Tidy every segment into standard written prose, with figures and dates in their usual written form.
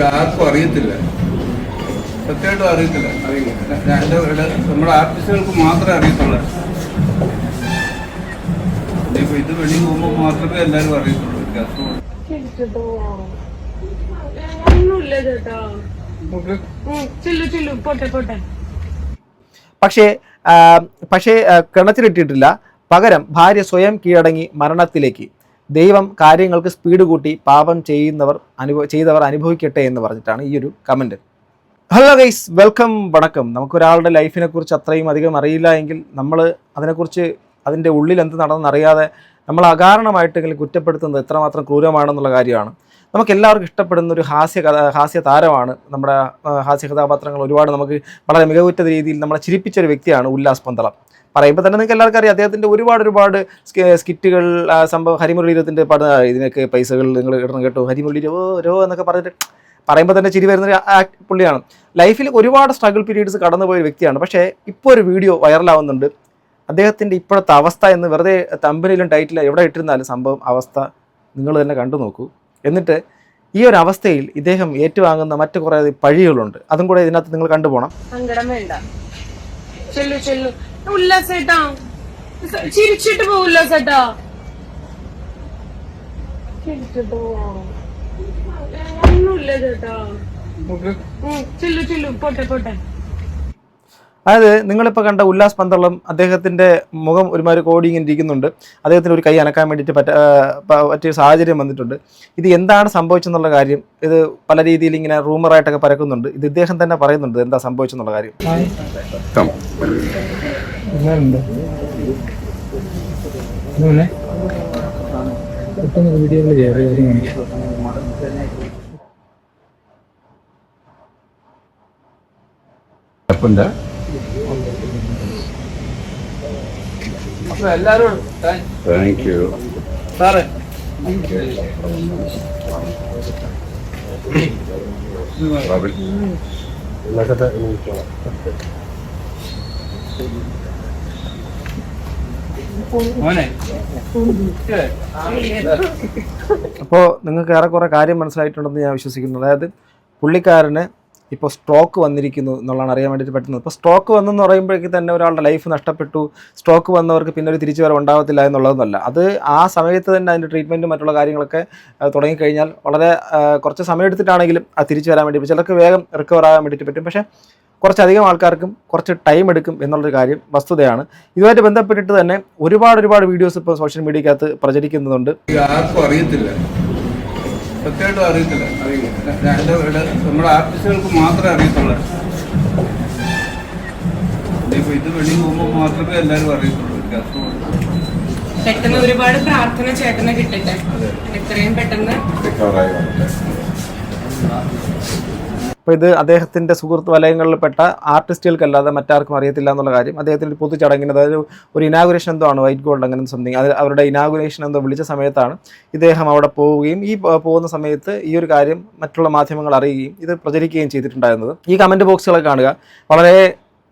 ആർക്കും അറിയത്തില്ല, സത്യമായിട്ടും അറിയത്തില്ല. നമ്മുടെ ആർട്ടിസ്റ്റുകൾക്ക് മാത്രമേ അറിയത്തുള്ളൂ. ഇനിയിപ്പോൾ ഇത് വെളിയിൽ പോകുമ്പോൾ മാത്രമേ എല്ലാവരും അറിയത്തുള്ളൂ. പക്ഷേ കിണറ്റിലിട്ടിട്ടില്ല. പകരം ഭാര്യ സ്വയം കീഴടങ്ങി മരണത്തിലേക്ക്. ദൈവം കാര്യങ്ങൾക്ക് സ്പീഡ് കൂട്ടി പാപം ചെയ്തവർ അനുഭവിക്കട്ടെ എന്ന് പറഞ്ഞിട്ടാണ് ഈ ഒരു കമൻറ്റ്. ഹലോ ഗൈസ്, വെൽക്കം, വണക്കം. നമുക്കൊരാളുടെ ലൈഫിനെ കുറിച്ച് അത്രയും അധികം അറിയില്ല എങ്കിൽ നമ്മൾ അതിനെക്കുറിച്ച് അതിൻ്റെ ഉള്ളിൽ എന്ത് നടന്നെന്നറിയാതെ നമ്മൾ അകാരണമായിട്ടെങ്കിലും കുറ്റപ്പെടുത്തുന്നത് എത്രമാത്രം ക്രൂരമാണെന്നുള്ള കാര്യമാണ്. നമുക്കെല്ലാവർക്കും ഇഷ്ടപ്പെടുന്ന ഒരു ഹാസ്യ താരമാണ്. നമ്മുടെ ഹാസ്യ കഥാപാത്രങ്ങൾ ഒരുപാട് നമുക്ക് വളരെ മികവുറ്റ രീതിയിൽ നമ്മളെ ചിരിപ്പിച്ചൊരു വ്യക്തിയാണ് ഉല്ലാസ് പന്തളം. പറയുമ്പോൾ തന്നെ നിങ്ങൾക്ക് എല്ലാവർക്കും അറിയാം, അദ്ദേഹത്തിൻ്റെ ഒരുപാട് സ്കിറ്റുകൾ, സംഭവം. ഹരിമുരളീരത്തിൻ്റെ ഇതിനൊക്കെ പൈസകൾ നിങ്ങൾ ഇടണം കേട്ടോ, ഹരിമുരളി രോ എന്നൊക്കെ പറഞ്ഞിട്ട് പറയുമ്പോൾ തന്നെ ചിരി വരുന്നൊരു പുള്ളിയാണ്. ലൈഫിൽ ഒരുപാട് സ്ട്രഗിൾ പീരീഡ്സ് കടന്നുപോയ വ്യക്തിയാണ്. പക്ഷേ ഇപ്പോൾ ഒരു വീഡിയോ വൈറലാവുന്നുണ്ട്. അദ്ദേഹത്തിൻ്റെ ഇപ്പോഴത്തെ അവസ്ഥ എന്ന് വെറുതെ തമ്പനിയിലും ടൈറ്റിലും എവിടെ ഇട്ടിരുന്നാലും സംഭവം അവസ്ഥ നിങ്ങൾ തന്നെ കണ്ടു നോക്കൂ. എന്നിട്ട് ഈ ഒരു അവസ്ഥയിൽ ഇദ്ദേഹം ഏറ്റുവാങ്ങുന്ന മറ്റു കുറേ പഴികളുണ്ട്, അതും കൂടെ ഇതിനകത്ത് നിങ്ങൾ കണ്ടുപോകണം. സങ്കടം വേണ്ട, ഉല്ലാസേട്ടാ, ചിരിച്ചിട്ട് പോ ഉല്ലാസേട്ടാ, ഒന്നുമില്ല ചേട്ടാ, പോട്ടെ. അതായത് നിങ്ങളിപ്പോൾ കണ്ട ഉല്ലാസ് പന്തളം, അദ്ദേഹത്തിൻ്റെ മുഖം ഒരുമാതിരി കോടി ഇങ്ങനെ ഇരിക്കുന്നുണ്ട്. അദ്ദേഹത്തിന് ഒരു കൈ അനക്കാൻ വേണ്ടിയിട്ട് പറ്റിയ സാഹചര്യം വന്നിട്ടുണ്ട്. ഇത് എന്താണ് സംഭവിച്ചെന്നുള്ള കാര്യം ഇത് പല രീതിയിൽ ഇങ്ങനെ റൂമറായിട്ടൊക്കെ പരക്കുന്നുണ്ട്. ഇത് ഇദ്ദേഹം തന്നെ പറയുന്നുണ്ട് എന്താ സംഭവിച്ചെന്നുള്ള കാര്യം. എല്ലാവരും താങ്ക് യു സാറേ. അപ്പോൾ നിങ്ങൾക്ക് ഏറെക്കുറെ കാര്യം മനസ്സിലായിട്ടുണ്ടെന്ന് ഞാൻ വിശ്വസിക്കുന്നു. അതായത് പുള്ളിക്കാരന് ഇപ്പോൾ സ്ട്രോക്ക് വന്നിരിക്കുന്നു എന്നുള്ളതാണ് അറിയാൻ വേണ്ടിയിട്ട് പറ്റുന്നത്. ഇപ്പോൾ സ്ട്രോക്ക് വന്നെന്ന് പറയുമ്പോഴേക്ക് തന്നെ ഒരാളുടെ ലൈഫ് നഷ്ടപ്പെട്ടു, സ്ട്രോക്ക് വന്നവർക്ക് പിന്നെ ഒരു തിരിച്ചുവരവ് ഉണ്ടാകത്തില്ല എന്നുള്ളതൊന്നുമല്ല. അത് ആ സമയത്ത് തന്നെ അതിൻ്റെ ട്രീറ്റ്മെൻറ്റും മറ്റുള്ള കാര്യങ്ങളൊക്കെ തുടങ്ങിക്കഴിഞ്ഞാൽ വളരെ കുറച്ച് സമയം എടുത്തിട്ടാണെങ്കിലും അത് തിരിച്ചു വരാൻ വേണ്ടി ചിലർക്ക് വേഗം റിക്കവർ ആകാൻ വേണ്ടിയിട്ട് പറ്റും. പക്ഷേ കുറച്ചധികം ആൾക്കാർക്കും കുറച്ച് ടൈം എടുക്കും എന്നുള്ളൊരു കാര്യം വസ്തുതയാണ്. ഇതുമായിട്ട് ബന്ധപ്പെട്ടിട്ട് തന്നെ ഒരുപാട് വീഡിയോസ് ഇപ്പോൾ സോഷ്യൽ മീഡിയക്കകത്ത് പ്രചരിക്കുന്നുണ്ട്. ആർക്കും അറിയത്തില്ല, സത്യമായിട്ടും അറിയത്തില്ല. നമ്മുടെ ആർട്ടിസ്റ്റുകൾക്ക് മാത്രമേ അറിയത്തുള്ളൂ. ഇനിയിപ്പോൾ ഇത് വെളിയിൽ പോകുമ്പോൾ മാത്രമേ എല്ലാവരും അറിയത്തുള്ളൂ. പെട്ടെന്ന് ഒരുപാട് പ്രാർത്ഥന ചേട്ടനെ കിട്ടട്ടെ, എത്രയും പെട്ടെന്ന്. അപ്പോൾ ഇത് അദ്ദേഹത്തിൻ്റെ സുഹൃത്ത് വലയങ്ങളിൽപ്പെട്ട ആർട്ടിസ്റ്റുകൾക്കല്ലാതെ മറ്റാർക്കും അറിയത്തില്ല എന്നുള്ള കാര്യം. അദ്ദേഹത്തിൻ്റെ ഒരു പൊതുചടങ്ങിന്, അതായത് ഒരു ഇനാഗുറേഷൻ എന്തോ ആണ്, വൈറ്റ് ഗോൾഡ് അങ്ങനെ സംതിങ്, അത് അവരുടെ ഇനാഗുറേഷൻ എന്തോ വിളിച്ച സമയത്താണ് ഇദ്ദേഹം അവിടെ പോവുകയും ഈ പോകുന്ന സമയത്ത് ഈ ഒരു കാര്യം മറ്റുള്ള മാധ്യമങ്ങൾ അറിയുകയും ഇത് പ്രചരിക്കുകയും ചെയ്തിട്ടുണ്ടായിരുന്നത്. ഈ കമൻറ്റ് ബോക്സുകളൊക്കെ കാണുക. വളരെ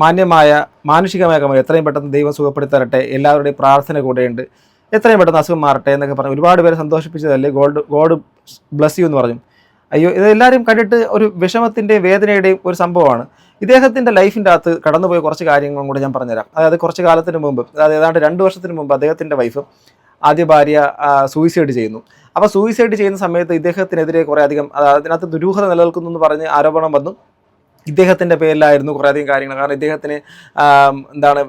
മാന്യമായ മാനുഷികമായ കമന്റ്. എത്രയും പെട്ടെന്ന് ദൈവം സുഖപ്പെടുത്തരട്ടെ, എല്ലാവരുടെയും പ്രാർത്ഥന കൂടെയുണ്ട്, എത്രയും പെട്ടെന്ന് അസുഖം മാറട്ടെ എന്നൊക്കെ പറഞ്ഞ് ഒരുപാട് പേരെ സന്തോഷിപ്പിച്ചതല്ലേ, ഗോഡ് ബ്ലസ് യു എന്ന് പറഞ്ഞു. അയ്യോ, ഇതെല്ലാവരും കണ്ടിട്ട് ഒരു വിഷമത്തിൻ്റെയും വേദനയുടെയും ഒരു സംഭവമാണ്. ഇദ്ദേഹത്തിൻ്റെ ലൈഫിൻ്റെ അകത്ത് കടന്നുപോയ കുറച്ച് കാര്യങ്ങളും കൂടെ ഞാൻ പറഞ്ഞുതരാം. അതായത് കുറച്ച് കാലത്തിന് മുമ്പ്, അതായത് ഏതാണ്ട് 2 വർഷത്തിന് മുമ്പ് അദ്ദേഹത്തിൻ്റെ വൈഫ്, ആദ്യ ഭാര്യ, സൂയിസൈഡ് ചെയ്യുന്നു. അപ്പോൾ സൂയിസൈഡ് ചെയ്യുന്ന സമയത്ത് ഇദ്ദേഹത്തിനെതിരെ കുറേ അധികം അതിനകത്ത് ദുരൂഹത നിലനിൽക്കുന്നു എന്ന് പറഞ്ഞ് ആരോപണം വന്നു. ഇദ്ദേഹത്തിൻ്റെ പേരിലായിരുന്നു കുറേയധികം കാര്യങ്ങൾ. കാരണം ഇദ്ദേഹത്തിന്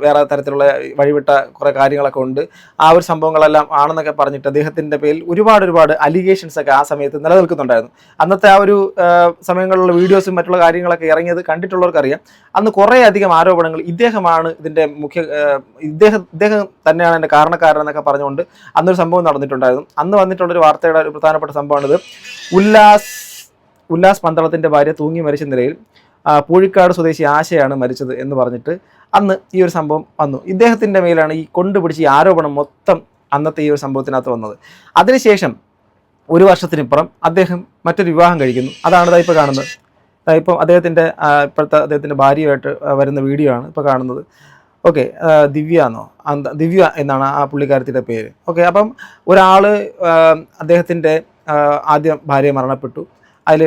വേറെ തരത്തിലുള്ള വഴിവിട്ട കുറേ കാര്യങ്ങളൊക്കെ ഉണ്ട്. ആ ഒരു സംഭവങ്ങളെല്ലാം ആണെന്നൊക്കെ പറഞ്ഞിട്ട് അദ്ദേഹത്തിൻ്റെ പേരിൽ ഒരുപാട് അലിഗേഷൻസൊക്കെ ആ സമയത്ത് നിലനിൽക്കുന്നുണ്ടായിരുന്നു. അന്നത്തെ ആ ഒരു സമയങ്ങളിലുള്ള വീഡിയോസും മറ്റുള്ള കാര്യങ്ങളൊക്കെ ഇറങ്ങിയത് കണ്ടിട്ടുള്ളവർക്കറിയാം. അന്ന് കുറേ അധികം ആരോപണങ്ങൾ ഇദ്ദേഹമാണ് ഇതിൻ്റെ ഇദ്ദേഹം തന്നെയാണ് എൻ്റെ കാരണക്കാരൻ എന്നൊക്കെ പറഞ്ഞുകൊണ്ട് അന്നൊരു സംഭവം നടന്നിട്ടുണ്ടായിരുന്നു. അന്ന് വന്നിട്ടുള്ളൊരു വാർത്തയുടെ ഒരു പ്രധാനപ്പെട്ട സംഭവമാണിത്. ഉല്ലാസ് പന്തളത്തിൻ്റെ ഭാര്യ തൂങ്ങി മരിച്ച നിലയിൽ പൂഴിക്കാട് സ്വദേശി ആശയാണ് മരിച്ചത് എന്ന് പറഞ്ഞിട്ട് അന്ന് ഈ ഒരു സംഭവം വന്നു. ഇദ്ദേഹത്തിൻ്റെ മേലാണ് ഈ കൊണ്ടുപിടിച്ച് ഈ ആരോപണം മൊത്തം അന്നത്തെ ഈ ഒരു സംഭവത്തിനകത്ത് വന്നത്. അതിനുശേഷം 1 വർഷത്തിനിപ്പുറം അദ്ദേഹം മറ്റൊരു വിവാഹം കഴിക്കുന്നു. അതാണ് ഇപ്പോൾ കാണുന്നത്. ഇപ്പം അദ്ദേഹത്തിൻ്റെ ഭാര്യയായിട്ട് വരുന്ന വീഡിയോ ആണ് ഇപ്പോൾ കാണുന്നത്. ഓക്കെ, ദിവ്യ എന്നാണ് ആ പുള്ളിക്കാരത്തിൻ്റെ പേര്. ഓക്കെ, അപ്പം ഒരാൾ അദ്ദേഹത്തിൻ്റെ ആദ്യം ഭാര്യ മരണപ്പെട്ടു. അതിൽ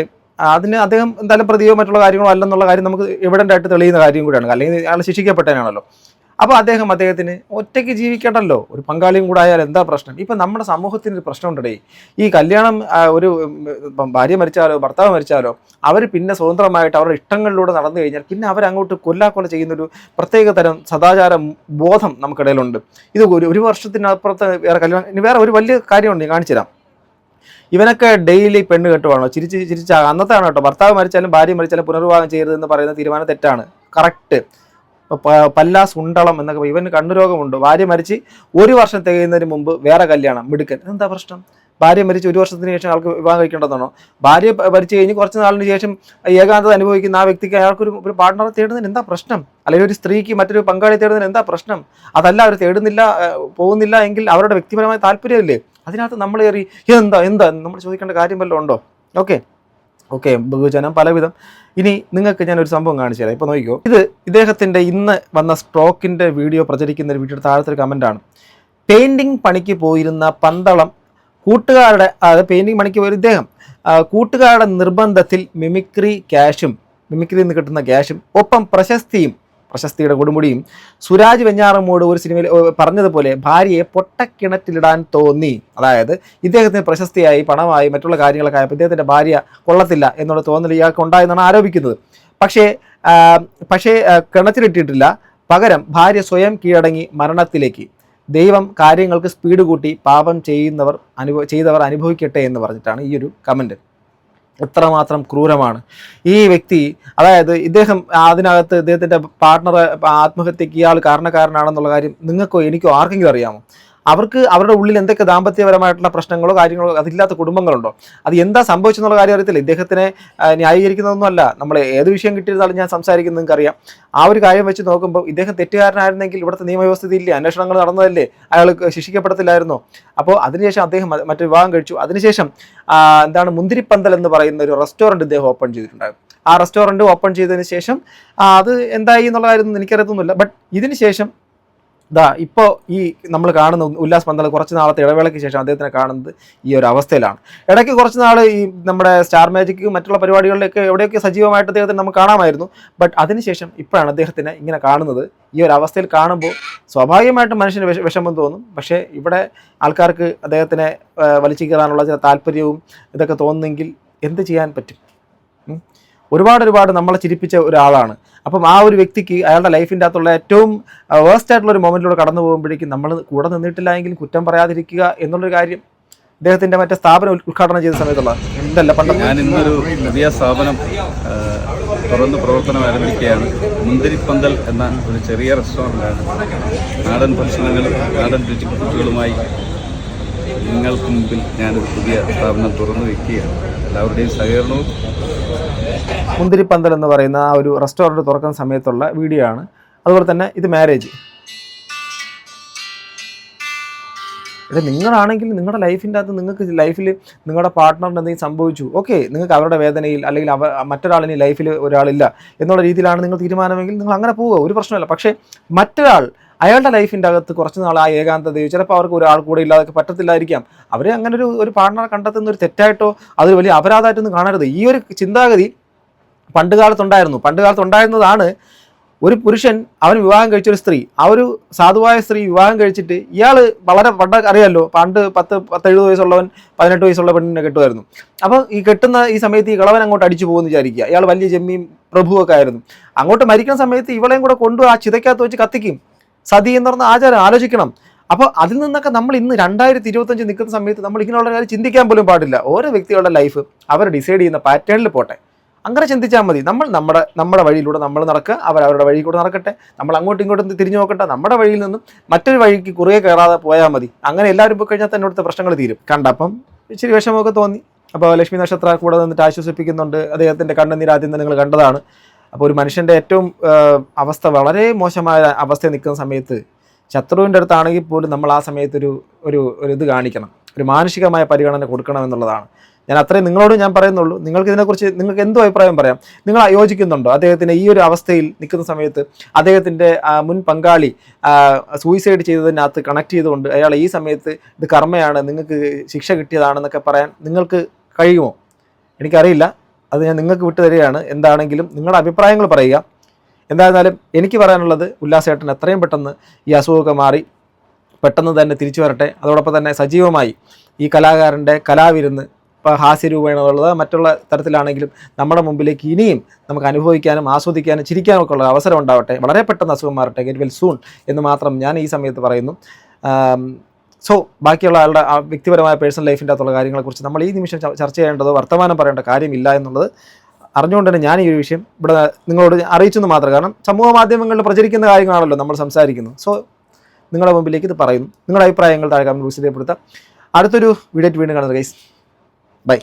അതിന് അദ്ദേഹം എന്തായാലും പ്രതിയോ മറ്റുള്ള കാര്യങ്ങളോ അല്ലെന്നുള്ള കാര്യം നമുക്ക് എവിഡൻ്റ് ആയിട്ട് തെളിയുന്ന കാര്യം കൂടിയാണ്, അല്ലെങ്കിൽ അയാൾ ശിക്ഷിക്കപ്പെട്ടതിനാണല്ലോ. അപ്പോൾ അദ്ദേഹത്തിന് ഒറ്റയ്ക്ക് ജീവിക്കേണ്ടല്ലോ, ഒരു പങ്കാളിയും കൂടെ ആയാൽ എന്താ പ്രശ്നം? ഇപ്പം നമ്മുടെ സമൂഹത്തിന് ഒരു പ്രശ്നമുണ്ടേ, ഈ കല്യാണം ഒരു ഭാര്യ മരിച്ചാലോ ഭർത്താവ് മരിച്ചാലോ അവർ പിന്നെ സ്വതന്ത്രമായിട്ട് അവരുടെ ഇഷ്ടങ്ങളിലൂടെ നടന്നു കഴിഞ്ഞാൽ പിന്നെ അവരങ്ങോട്ട് കൊല്ലാക്കൊല ചെയ്യുന്നൊരു പ്രത്യേക തരം സദാചാര ബോധം നമുക്കിടയിലുണ്ട്. ഇത് ഒരു വർഷത്തിനപ്പുറത്ത് വേറെ ഒരു വലിയ കാര്യമുണ്ട്, ഞാൻ കാണിച്ചു തരാം. ഇവനൊക്കെ ഡെയിലി പെണ്ണ് കെട്ടുവാണോ? ചിരിച്ച് അന്നത്താണ് കേട്ടോ. ഭർത്താവ് മരിച്ചാലും ഭാര്യ മരിച്ചാലും പുനർവിവാഹം ചെയ്യരുതെന്ന് പറയുന്ന തീരുമാനം തെറ്റാണ്. കറക്റ്റ്. പല്ലാസ് ഉണ്ടളം എന്നൊക്കെ. ഇവന് കണ്ണുരോഗമുണ്ട്, ഭാര്യ മരിച്ച് 1 വർഷം തികയുന്നതിന് മുമ്പ് വേറെ കല്യാണം, മിടുക്കൻ. എന്താ പ്രശ്നം? ഭാര്യ മരിച്ച് 1 വർഷത്തിന് ശേഷം ആൾക്ക് വിവാഹം കഴിക്കേണ്ടതാണോ? ഭാര്യ മരിച്ചു കഴിഞ്ഞ് കുറച്ച് നാളിന് ശേഷം ഏകാന്തത അനുഭവിക്കുന്ന ആ വ്യക്തിക്ക് അയാൾക്കൊരു പാർട്ണറെ തേടുന്നതിന് എന്താ പ്രശ്നം? അല്ലെങ്കിൽ ഒരു സ്ത്രീക്ക് മറ്റൊരു പങ്കാളി തേടുന്നതിന് എന്താ പ്രശ്നം? അതല്ല, അവർ തേടുന്നില്ല പോകുന്നില്ല എങ്കിൽ അവരുടെ വ്യക്തിപരമായ താല്പര്യമല്ലേ. അതിനകത്ത് നമ്മൾ കയറി എന്താ നമ്മൾ ചോദിക്കേണ്ട കാര്യം വല്ലതും ഉണ്ടോ? ഓക്കെ ബഹുജനം പലവിധം. ഇനി നിങ്ങൾക്ക് ഞാനൊരു സംഭവം കാണിച്ചു തരാം. ഇപ്പോൾ നോക്കിക്കോ, ഇദ്ദേഹത്തിൻ്റെ ഇന്ന് വന്ന സ്ട്രോക്കിൻ്റെ വീഡിയോ പ്രചരിക്കുന്ന ഒരു വീഡിയോയുടെ താഴത്തൊരു കമൻറ്റാണ്. പെയിൻറ്റിങ് പണിക്ക് പോയിരുന്ന പന്തളം കൂട്ടുകാരുടെ, അതായത് പെയിൻറ്റിങ് പണിക്ക് പോയ ഇദ്ദേഹം കൂട്ടുകാരുടെ നിർബന്ധത്തിൽ മിമിക്രിയിൽ നിന്ന് കിട്ടുന്ന ക്യാഷും ഒപ്പം പ്രശസ്തിയുടെ കൊടുമുടിയും സുരാജ് വെഞ്ഞാറമ്മൂട് ഒരു സിനിമയിൽ പറഞ്ഞതുപോലെ ഭാര്യയെ പൊട്ടക്കിണറ്റിലിടാൻ തോന്നി. അതായത് ഇദ്ദേഹത്തിന് പ്രശസ്തിയായി പണമായി മറ്റുള്ള കാര്യങ്ങളൊക്കെ ആയപ്പോൾ ഇദ്ദേഹത്തിൻ്റെ ഭാര്യ കൊള്ളത്തില്ല എന്നുള്ള തോന്നൽ ഇയാൾക്ക് ഉണ്ടായെന്നാണ് ആരോപിക്കുന്നത്. പക്ഷേ കിണറ്റിലിട്ടിട്ടില്ല. പകരം ഭാര്യ സ്വയം കീഴടങ്ങി മരണത്തിലേക്ക്. ദൈവം കാര്യങ്ങൾക്ക് സ്പീഡ് കൂട്ടി പാപം ചെയ്തവർ അനുഭവിക്കട്ടെ എന്ന് പറഞ്ഞിട്ടാണ് ഈ ഒരു കമൻറ്റ്. എത്രമാത്രം ക്രൂരമാണ് ഈ വ്യക്തി. അതായത് അതിനകത്ത് ഇദ്ദേഹത്തിൻ്റെ പാർട്ട്ണറെ ആത്മഹത്യക്ക് ഇയാൾ കാരണക്കാരനാണെന്നുള്ള കാര്യം നിങ്ങൾക്കോ എനിക്കോ ആർക്കെങ്കിലും അറിയാമോ? അവർക്ക് അവരുടെ ഉള്ളിൽ എന്തൊക്കെ ദാമ്പത്യപരമായിട്ടുള്ള പ്രശ്നങ്ങളോ കാര്യങ്ങളോ അതില്ലാത്ത കുടുംബങ്ങളുണ്ടോ? അത് എന്താ സംഭവിച്ചെന്നുള്ള കാര്യം അറിയത്തില്ല. ഇദ്ദേഹത്തിനെ ന്യായീകരിക്കുന്നതൊന്നുമല്ല. നമ്മൾ ഏത് വിഷയം കിട്ടിയിരുന്നാലും ഞാൻ സംസാരിക്കുന്നത് നിങ്ങൾക്കറിയാം. ആ ഒരു കാര്യം വെച്ച് നോക്കുമ്പോൾ ഇദ്ദേഹം തെറ്റുകാരനായിരുന്നെങ്കിൽ ഇവിടുത്തെ നിയമവ്യവസ്ഥയില്ലേ, അന്വേഷണങ്ങൾ നടന്നതല്ലേ, അയാൾ ശിക്ഷിക്കപ്പെടത്തില്ലായിരുന്നോ? അപ്പോൾ അതിനുശേഷം അദ്ദേഹം മറ്റു വിവാഹം കഴിച്ചു. അതിനുശേഷം മുന്തിരിപ്പന്തൽ എന്ന് പറയുന്ന ഒരു റെസ്റ്റോറൻറ്റ് ഇദ്ദേഹം ഓപ്പൺ ചെയ്തിട്ടുണ്ടായിരുന്നു. ആ റെസ്റ്റോറൻറ്റ് ഓപ്പൺ ചെയ്തതിന് ശേഷം അത് എന്തായി എന്നുള്ള കാര്യം എനിക്കറിയത്തൊന്നുമില്ല. ബട്ട് ഇതിന് ശേഷം ഇപ്പോൾ ഈ നമ്മൾ കാണുന്ന ഉല്ലാസ് പന്തൽ കുറച്ച് നാളത്തെ ഇടവേളയ്ക്ക് ശേഷം അദ്ദേഹത്തിനെ കാണുന്നത് ഈ ഒരു അവസ്ഥയിലാണ്. ഇടയ്ക്ക് കുറച്ച് നാൾ ഈ നമ്മുടെ സ്റ്റാർ മാജിക് മറ്റുള്ള പരിപാടികളിലൊക്കെ എവിടെയൊക്കെ സജീവമായിട്ട് അദ്ദേഹത്തിന് നമുക്ക് കാണാമായിരുന്നു. ബട്ട് അതിനുശേഷം ഇപ്പോഴാണ് അദ്ദേഹത്തിനെ ഇങ്ങനെ കാണുന്നത്. ഈ ഒരു അവസ്ഥയിൽ കാണുമ്പോൾ സ്വാഭാവികമായിട്ടും മനുഷ്യന് വിഷമം തോന്നും. പക്ഷേ ഇവിടെ ആൾക്കാർക്ക് അദ്ദേഹത്തിനെ വലിച്ചു കയറാനുള്ള ചില താല്പര്യവും ഇതൊക്കെ തോന്നുന്നെങ്കിൽ എന്ത് ചെയ്യാൻ പറ്റും? ഒരുപാട് നമ്മളെ ചിരിപ്പിച്ച ഒരാളാണ്. അപ്പം ആ ഒരു വ്യക്തിക്ക് അയാളുടെ ലൈഫിൻ്റെ അകത്തുള്ള ഏറ്റവും വേസ്റ്റ് ആയിട്ടുള്ള ഒരു മൊമെൻറ്റിലൂടെ കടന്നു പോകുമ്പോഴേക്കും നമ്മൾ കൂടെ നിന്നിട്ടില്ല എങ്കിലും കുറ്റം പറയാതിരിക്കുക എന്നുള്ളൊരു കാര്യം ഇദ്ദേഹത്തിൻ്റെ മറ്റേ സ്ഥാപനം ഉദ്ഘാടനം ചെയ്ത സമയത്തുള്ള ഞാൻ ഇന്നൊരു പുതിയ സ്ഥാപനം തുറന്ന് പ്രവർത്തനം ആരംഭിക്കുകയാണ്. മുന്തിരിപ്പന്തൽ എന്ന ഒരു ചെറിയ റെസ്റ്റോറൻ്റാണ്. നാടൻ ഭക്ഷണങ്ങളും നാടൻ രുചികളുമായി നിങ്ങൾക്ക് മുമ്പിൽ ഞാനൊരു പുതിയ സ്ഥാപനം തുറന്നു വയ്ക്കുകയാണ്. എല്ലാവരുടെയും സഹകരണവും. മുന്തിരിപ്പന്തൽ എന്ന് പറയുന്ന ആ ഒരു റെസ്റ്റോറൻറ്റ് തുറക്കുന്ന സമയത്തുള്ള വീഡിയോ ആണ്. അതുപോലെ തന്നെ ഇത് മാരേജ്. നിങ്ങളാണെങ്കിൽ നിങ്ങളുടെ ലൈഫിൻ്റെ അകത്ത് നിങ്ങൾക്ക് ലൈഫിൽ നിങ്ങളുടെ പാർട്ട്ണറിന് എന്തെങ്കിലും സംഭവിച്ചു, ഓക്കെ, നിങ്ങൾക്ക് അവരുടെ വേദനയിൽ അല്ലെങ്കിൽ മറ്റൊരാളിന് ലൈഫിൽ ഒരാളില്ല എന്നുള്ള രീതിയിലാണ് നിങ്ങൾ തീരുമാനമെങ്കിൽ നിങ്ങൾ അങ്ങനെ പോവുക, ഒരു പ്രശ്നമില്ല. പക്ഷേ മറ്റൊരാൾ അയാളുടെ ലൈഫിൻ്റെ അകത്ത് കുറച്ച് നാൾ ആ ഏകാന്തതയോ ചിലപ്പോൾ അവർക്ക് ഒരാൾ കൂടെ ഇല്ലാതൊക്കെ പറ്റത്തില്ലായിരിക്കാം. അവരെ അങ്ങനെ ഒരു പാർട്ട്ണറെ കണ്ടെത്തുന്ന ഒരു തെറ്റായിട്ടോ അതൊരു വലിയ അപരാധമായിട്ടൊന്നും കാണരുത്. ഈ ഒരു ചിന്താഗതി പണ്ട് കാലത്തുണ്ടായിരുന്നതാണ്. ഒരു പുരുഷൻ അവൻ വിവാഹം കഴിച്ചൊരു സ്ത്രീ, ആ ഒരു സാധുവായ സ്ത്രീ വിവാഹം കഴിച്ചിട്ട് ഇയാൾ വളരെ അറിയാമല്ലോ, പണ്ട് 10-70 വയസ്സുള്ളവൻ 18 വയസ്സുള്ള പെണ്ണിനെ കെട്ടുമായിരുന്നു. അപ്പോൾ ഈ കെട്ടുന്ന ഈ സമയത്ത് ഈ കിളവൻ അങ്ങോട്ട് അടിച്ചു പോകുമെന്ന് വിചാരിക്കുക. ഇയാൾ വലിയ ജമ്മിയും പ്രഭുവൊക്കെ ആയിരുന്നു. അങ്ങോട്ട് മരിക്കുന്ന സമയത്ത് ഇവളെയും കൂടെ കൊണ്ടു ആ ചിതയ്ക്കകത്ത് വെച്ച് കത്തിക്കും. സതി എന്ന് പറഞ്ഞ ആചാരം ആലോചിക്കണം. അപ്പോൾ അതിൽ നിന്നൊക്കെ നമ്മൾ ഇന്ന് 2025 നിൽക്കുന്ന സമയത്ത് നമ്മൾ ഇങ്ങനെയുള്ള കാര്യം ചിന്തിക്കാൻ പോലും പാടില്ല. ഓരോ വ്യക്തികളുടെ ലൈഫ് അവർ ഡിസൈഡ് ചെയ്യുന്ന പാറ്റേണിൽ പോട്ടെ, അങ്ങനെ ചിന്തിച്ചാൽ മതി. നമ്മൾ നമ്മുടെ വഴിയിലൂടെ നമ്മൾ നടക്കുക, അവരവരുടെ വഴി കൂടെ നടക്കട്ടെ. നമ്മൾ അങ്ങോട്ടും ഇങ്ങോട്ടും തിരിഞ്ഞു നോക്കട്ടെ. നമ്മുടെ വഴിയിൽ നിന്നും മറ്റൊരു വഴിക്ക് കുറുകെ കയറാതെ പോയാൽ മതി. അങ്ങനെ എല്ലാവരും പോയി കഴിഞ്ഞാൽ തന്നെ ഇവിടുത്തെ പ്രശ്നങ്ങൾ തീരും. കണ്ടപ്പം ഇച്ചിരി വിഷമമൊക്കെ തോന്നി. അപ്പോൾ ലക്ഷ്മി നക്ഷത്ര കൂടെ നിന്നിട്ട് ആശ്വസിപ്പിക്കുന്നുണ്ട്. അദ്ദേഹത്തിൻ്റെ കണ്ണുനീരാദ്യം നിങ്ങൾ കണ്ടതാണ്. അപ്പോൾ ഒരു മനുഷ്യൻ്റെ ഏറ്റവും അവസ്ഥ വളരെ മോശമായ അവസ്ഥയിൽ നിൽക്കുന്ന സമയത്ത് ശത്രുവിൻ്റെ അടുത്താണെങ്കിൽ പോലും നമ്മൾ ആ സമയത്ത് ഒരു ഇത് കാണിക്കണം, ഒരു മാനുഷികമായ പരിഗണന കൊടുക്കണം എന്നുള്ളതാണ്. ഞാൻ അത്രയും നിങ്ങളോട് ഞാൻ പറയുന്നുള്ളൂ. നിങ്ങൾക്ക് ഇതിനെക്കുറിച്ച് നിങ്ങൾക്ക് എന്തോ അഭിപ്രായം പറയാം. നിങ്ങൾ യോജിക്കുന്നുണ്ടോ അദ്ദേഹത്തിൻ്റെ ഈ ഒരു അവസ്ഥയിൽ നിൽക്കുന്ന സമയത്ത് അദ്ദേഹത്തിൻ്റെ മുൻ പങ്കാളി സൂയിസൈഡ് ചെയ്തതിനകത്ത് കണക്ട് ചെയ്തുകൊണ്ട് അയാൾ ഈ സമയത്ത് ഇത് കർമ്മയാണ്, നിങ്ങൾക്ക് ശിക്ഷ കിട്ടിയതാണെന്നൊക്കെ പറയാൻ നിങ്ങൾക്ക് കഴിയുമോ? എനിക്കറിയില്ല. അത് ഞാൻ നിങ്ങൾക്ക് വിട്ടു തരികയാണ്. എന്താണെങ്കിലും നിങ്ങളുടെ അഭിപ്രായങ്ങൾ പറയുക. എന്തായിരുന്നാലും എനിക്ക് പറയാനുള്ളത്, ഉല്ലാസേട്ടൻ എത്രയും പെട്ടെന്ന് ഈ അസുഖമൊക്കെ മാറി പെട്ടെന്ന് തന്നെ തിരിച്ചു വരട്ടെ. അതോടൊപ്പം തന്നെ സജീവമായി ഈ കലാകാരൻ്റെ കലാവിരുന്ന്, ഇപ്പോൾ ഹാസ്യരൂപേണുള്ളത് മറ്റുള്ള തരത്തിലാണെങ്കിലും നമ്മുടെ മുമ്പിലേക്ക് ഇനിയും നമുക്ക് അനുഭവിക്കാനും ആസ്വദിക്കാനും ചിരിക്കാനും ഒക്കെ ഉള്ള അവസരം ഉണ്ടാവട്ടെ. വളരെ പെട്ടെന്ന് അസുഖം മാറട്ടെ, ഗെറ്റ് വെൽ സൂൺ എന്ന് മാത്രം ഞാൻ ഈ സമയത്ത് പറയുന്നു. സോ ബാക്കിയുള്ള ആളുടെ ആ വ്യക്തിപരമായ പേഴ്സണൽ ലൈഫിൻ്റെ അകത്തുള്ള കാര്യങ്ങളെക്കുറിച്ച് നമ്മൾ ഈ നിമിഷം ചർച്ച ചെയ്യേണ്ടതോ വർത്തമാനം പറയേണ്ട കാര്യമില്ല എന്നുള്ളത് അറിഞ്ഞുകൊണ്ട് തന്നെ ഞാൻ ഈ ഒരു വിഷയം ഇവിടെ നിങ്ങളോട് അറിയിച്ചെന്ന് മാത്രം. കാരണം സമൂഹ മാധ്യമങ്ങളിൽ പ്രചരിക്കുന്ന കാര്യങ്ങളാണല്ലോ നമ്മൾ സംസാരിക്കുന്നത്. സോ നിങ്ങളുടെ മുമ്പിലേക്ക് ഇത് പറയുന്നു. നിങ്ങളുടെ അഭിപ്രായങ്ങൾ താഴെ കമന്റ് ബോക്സിൽ രേഖപ്പെടുത്താം. അടുത്തൊരു വീഡിയോ വീണ്ടും കാണുന്നത് ഗൈസ്. ബൈ.